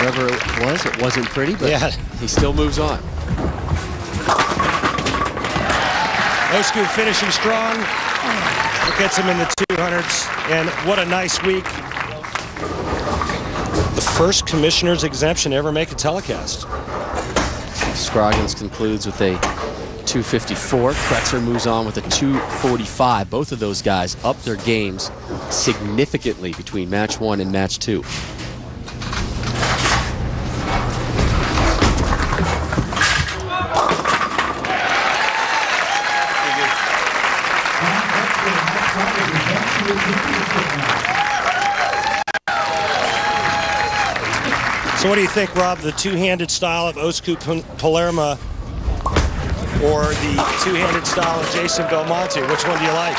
Whatever it wasn't pretty, but yeah, he still moves on. Osku finishing strong. It gets him in the 200s, and what a nice week. The first commissioner's exemption to ever make a telecast. Scroggins concludes with a 254. Kretzer moves on with a 245. Both of those guys up their games significantly between match 1 and match 2. So what do you think, Rob, the two-handed style of Osku Palermo or the two-handed style of Jason Belmonte? Which one do you like?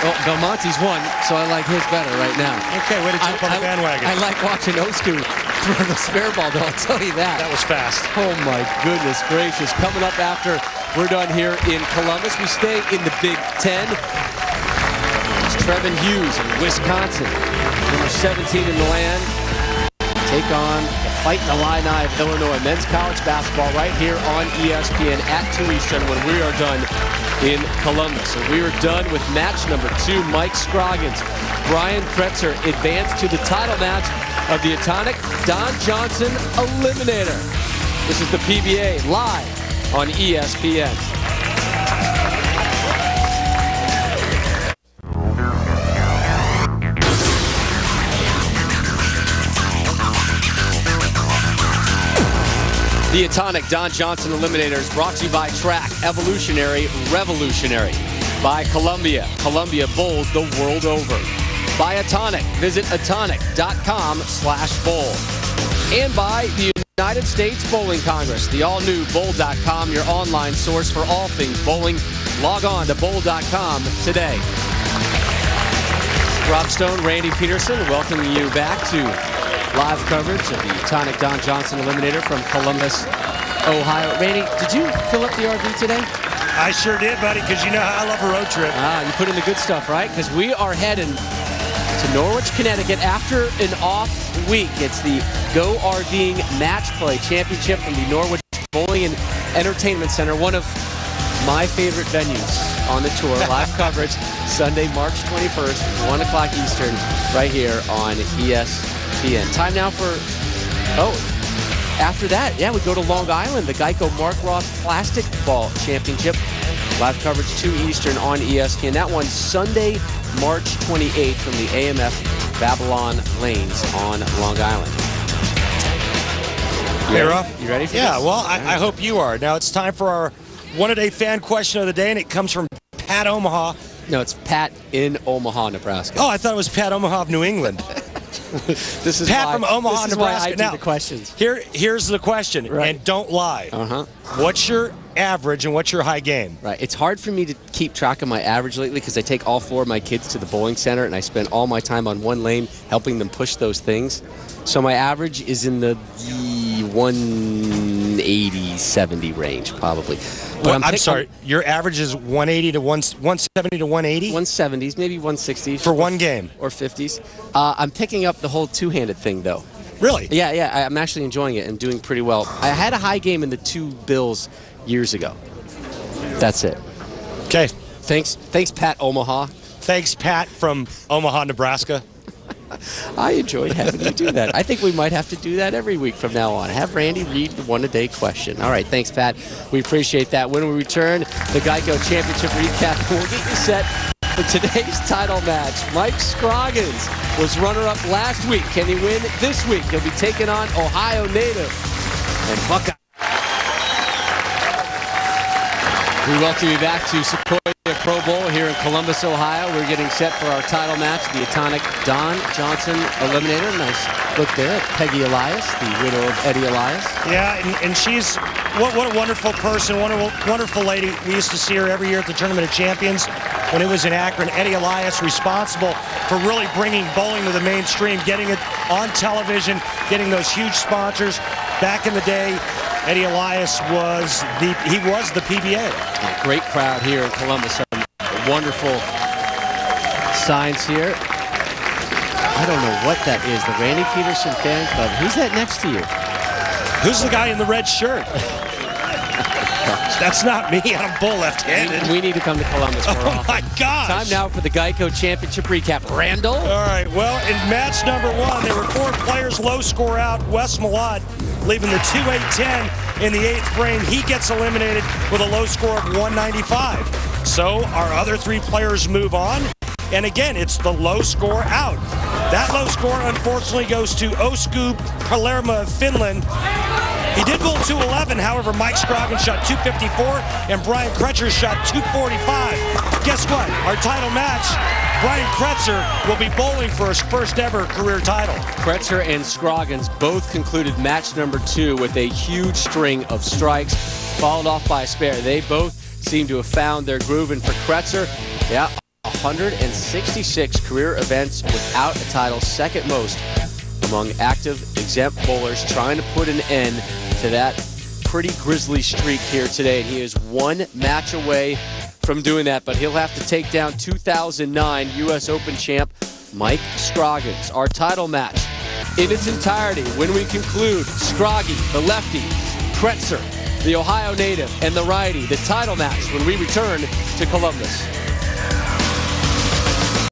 Well, Belmonte's won, so I like his better right now. Okay, way to jump on the bandwagon. I like watching Osku throw the spare ball, though, I'll tell you that. That was fast. Oh, my goodness gracious. Coming up after we're done here in Columbus, we stay in the Big Ten. It's Trevin Hughes in Wisconsin, number 17 in the land. Take on the Fighting Illini of Illinois men's college basketball right here on ESPN at 2 Eastern when we are done in Columbus. And we are done with match number 2. Mike Scroggins, Brian Kretzer advanced to the title match of the Etonic Don Johnson Eliminator. This is the PBA live on ESPN. The Etonic Don Johnson Eliminator is brought to you by Track, Evolutionary, Revolutionary. By Columbia, Columbia bowls the world over. By Etonic, visit etonic.com/bowl. And by the United States Bowling Congress, the all-new bowl.com, your online source for all things bowling. Log on to bowl.com today. Rob Stone, Randy Peterson, welcoming you back to live coverage of the Etonic Don Johnson Eliminator from Columbus, Ohio. Randy, did you fill up the RV today? I sure did, buddy, because you know how I love a road trip. Ah, you put in the good stuff, right? Because we are heading to Norwich, Connecticut after an off week. It's the Go RVing Match Play Championship from the Norwich Bowling and Entertainment Center, one of my favorite venues on the tour. Live coverage Sunday, March 21st, 1 o'clock Eastern, right here on ESPN. Time now for, after that, yeah, we go to Long Island, the Geico Mark Roth Plastic Ball Championship. Live coverage 2 Eastern on ESPN. That one Sunday, March 28th from the AMF Babylon Lanes on Long Island. Hey, Rob. You ready for this? Yeah, well, I hope you are. Now it's time for our one-a-day fan question of the day, and it comes from Pat Omaha. No, it's Pat in Omaha, Nebraska. Oh, I thought it was Pat Omaha of New England. This is Pat from Omaha, this is Nebraska. Why I do now, the questions. Here's the question, right. And don't lie. What's your average and what's your high game? Right. It's hard for me to keep track of my average lately because I take all 4 of my kids to the bowling center and I spend all my time on one lane helping them push those things. So my average is in the 180, 70 range, probably. Well, I'm sorry, your average is 180 to 170 to 180? 170s, maybe 160s. For one game? Or 50s. I'm picking up the whole two-handed thing, though. Really? Yeah, I'm actually enjoying it and doing pretty well. I had a high game in the 2 bills years ago. That's it. Okay. Thanks, Pat Omaha. Thanks, Pat from Omaha, Nebraska. I enjoy having you do that. I think we might have to do that every week from now on. Have Randy read the one-a-day question. All right, thanks, Pat. We appreciate that. When we return, the Geico Championship recap. We'll get you set for today's title match. Mike Scroggins was runner-up last week. Can he win this week? He'll be taking on Ohio native and Buckeye. We welcome you back to Sequoia Pro Bowl here in Columbus, Ohio. We're getting set for our title match, the Etonic Don Johnson Eliminator. Nice look there at Peggy Elias, the widow of Eddie Elias. Yeah, and she's, what a wonderful person, wonderful lady. We used to see her every year at the Tournament of Champions when it was in Akron. Eddie Elias responsible for really bringing bowling to the mainstream, getting it on television, getting those huge sponsors. Back in the day, Eddie Elias was the PBA. A great crowd here in Columbus. Some wonderful signs here. I don't know what that is. The Randy Peterson fan club. Who's that next to you? Who's the guy in the red shirt? That's not me. I'm bull left-handed. We need to come to Columbus more often. Oh, my gosh. Time now for the Geico Championship recap. Randall? All right, well, in match number 1, there were 4 players, low score out. Wes Malott leaving the 2-8-10 in the 8th frame. He gets eliminated with a low score of 195. So our other 3 players move on. And again, it's the low score out. That low score, unfortunately, goes to Osku Palermo of Finland. He did bowl 211, however, Mike Scroggins shot 254 and Brian Kretzer shot 245. Guess what? Our title match, Brian Kretzer will be bowling for his first ever career title. Kretzer and Scroggins both concluded match number 2 with a huge string of strikes, followed off by a spare. They both seem to have found their groove, and for Kretzer, 166 career events without a title, second most among active exempt bowlers, trying to put an end to that pretty grisly streak here today. And he is 1 match away from doing that, but he'll have to take down 2009 U.S. Open champ Mike Scroggins. Our title match in its entirety when we conclude Scroggy, the lefty, Kretzer, the Ohio native, and the righty. The title match when we return to Columbus.